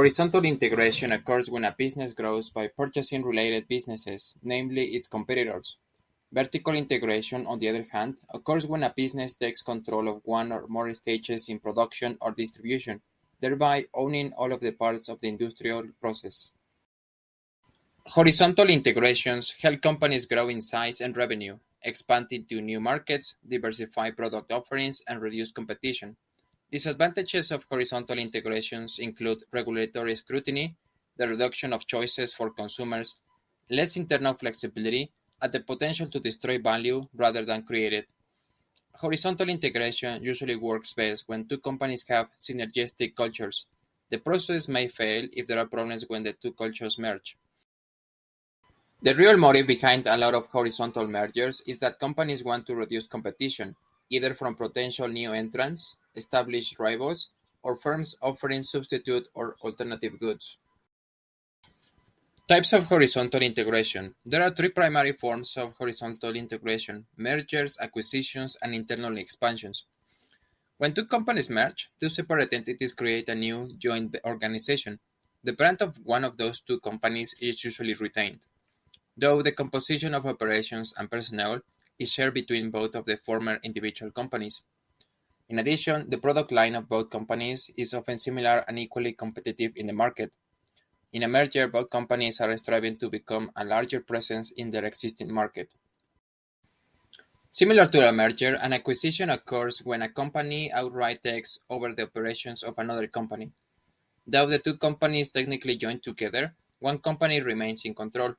Horizontal integration occurs when a business grows by purchasing related businesses, namely its competitors. Vertical integration, on the other hand, occurs when a business takes control of one or more stages in production or distribution, thereby owning all of the parts of the industrial process. Horizontal integrations help companies grow in size and revenue, expand into new markets, diversify product offerings, and reduce competition. Disadvantages of horizontal integrations include regulatory scrutiny, the reduction of choices for consumers, less internal flexibility, and the potential to destroy value rather than create it. Horizontal integration usually works best when two companies have synergistic cultures. The process may fail if there are problems when the two cultures merge. The real motive behind a lot of horizontal mergers is that companies want to reduce competition, either from potential new entrants, established rivals, or firms offering substitute or alternative goods. Types of horizontal integration. There are three primary forms of horizontal integration: mergers, acquisitions, and internal expansions. When two companies merge, two separate entities create a new joint organization. The brand of one of those two companies is usually retained, though the composition of operations and personnel is shared between both of the former individual companies. In addition, the product line of both companies is often similar and equally competitive in the market. In a merger, both companies are striving to become a larger presence in their existing market. Similar to a merger, an acquisition occurs when a company outright takes over the operations of another company. Though the two companies technically join together, one company remains in control.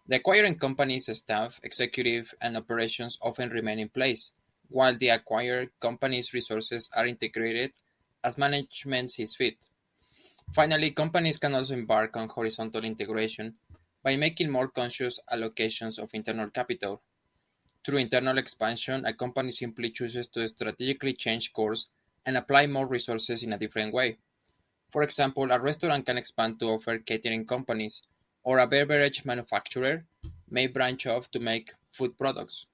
The acquiring company's staff, executive, and operations often remain in place, while the acquired company's resources are integrated as management sees fit. Finally, companies can also embark on horizontal integration by making more conscious allocations of internal capital. Through internal expansion, a company simply chooses to strategically change course and apply more resources in a different way. For example, a restaurant can expand to offer catering companies, or a beverage manufacturer may branch off to make food products.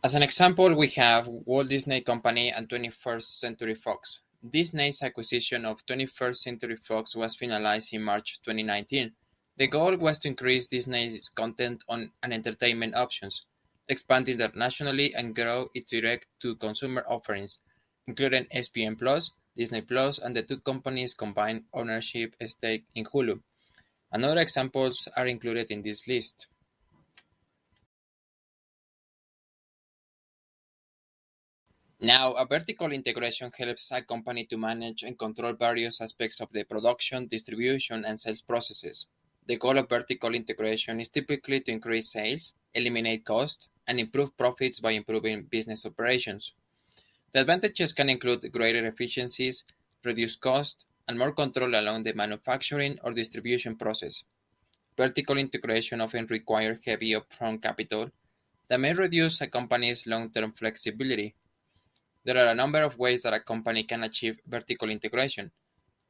As an example, we have Walt Disney Company and 21st Century Fox. Disney's acquisition of 21st Century Fox was finalized in March 2019. The goal was to increase Disney's content on and entertainment options, expand internationally, and grow its direct-to-consumer offerings, including ESPN Plus, Disney Plus, and the two companies' combined ownership stake in Hulu. Other examples are included in this list. Now, a vertical integration helps a company to manage and control various aspects of the production, distribution, and sales processes. The goal of vertical integration is typically to increase sales, eliminate costs, and improve profits by improving business operations. The advantages can include greater efficiencies, reduced costs, and more control along the manufacturing or distribution process. Vertical integration often requires heavy upfront capital that may reduce a company's long-term flexibility. There are a number of ways that a company can achieve vertical integration.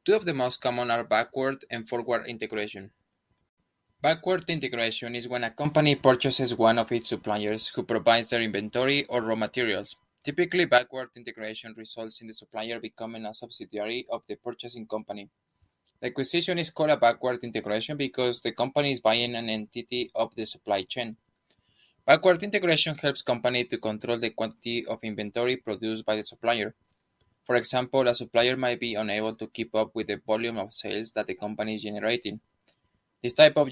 Two of the most common are backward and forward integration. Backward integration is when a company purchases one of its suppliers who provides their inventory or raw materials. Typically, backward integration results in the supplier becoming a subsidiary of the purchasing company. The acquisition is called a backward integration because the company is buying an entity of the supply chain. Backward integration helps companies to control the quantity of inventory produced by the supplier. For example, a supplier might be unable to keep up with the volume of sales that the company is generating. This type of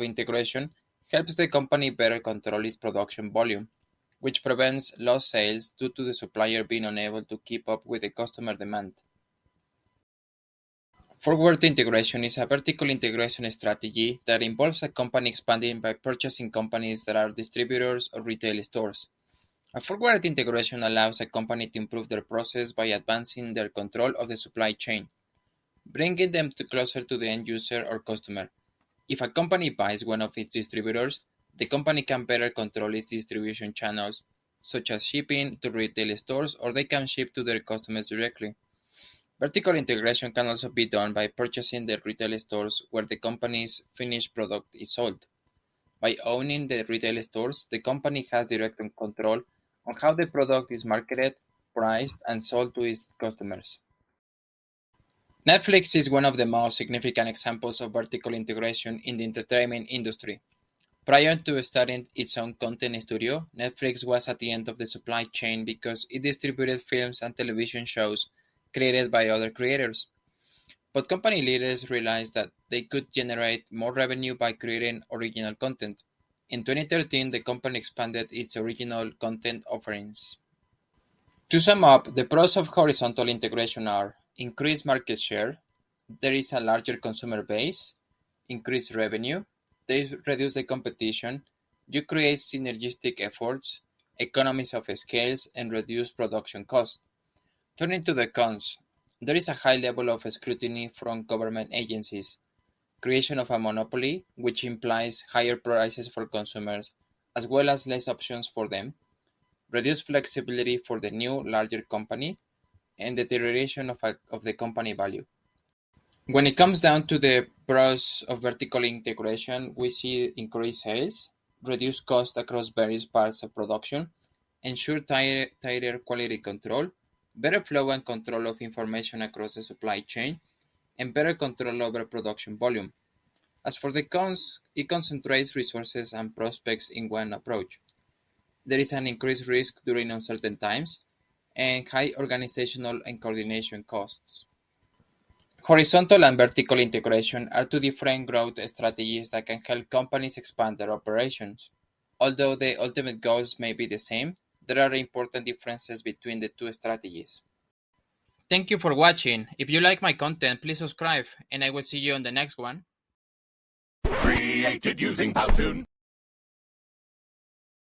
integration helps the company better control its production volume, which prevents lost sales due to the supplier being unable to keep up with the customer demand. Forward integration is a vertical integration strategy that involves a company expanding by purchasing companies that are distributors or retail stores. A forward integration allows a company to improve their process by advancing their control of the supply chain, bringing them closer to the end user or customer. If a company buys one of its distributors, the company can better control its distribution channels, such as shipping to retail stores, or they can ship to their customers directly. Vertical integration can also be done by purchasing the retail stores where the company's finished product is sold. By owning the retail stores, the company has direct control on how the product is marketed, priced, and sold to its customers. Netflix is one of the most significant examples of vertical integration in the entertainment industry. Prior to starting its own content studio, Netflix was at the end of the supply chain because it distributed films and television shows created by other creators. But company leaders realized that they could generate more revenue by creating original content. In 2013, the company expanded its original content offerings. To sum up, the pros of horizontal integration are increased market share, there is a larger consumer base, increased revenue, they reduce the competition, you create synergistic efforts, economies of scales, and reduce production costs. Turning to the cons, there is a high level of scrutiny from government agencies, creation of a monopoly, which implies higher prices for consumers, as well as less options for them, reduced flexibility for the new, larger company, and deterioration of the company value. When it comes down to the pros of vertical integration, we see increased sales, reduced cost across various parts of production, ensure tighter quality control, better flow and control of information across the supply chain, and better control over production volume. As for the cons, it concentrates resources and prospects in one approach. There is an increased risk during uncertain times, and high organizational and coordination costs. Horizontal and vertical integration are two different growth strategies that can help companies expand their operations. Although the ultimate goals may be the same, there are important differences between the two strategies. Thank you for watching. If you like my content, please subscribe, and I will see you on the next one. Created using Powtoon.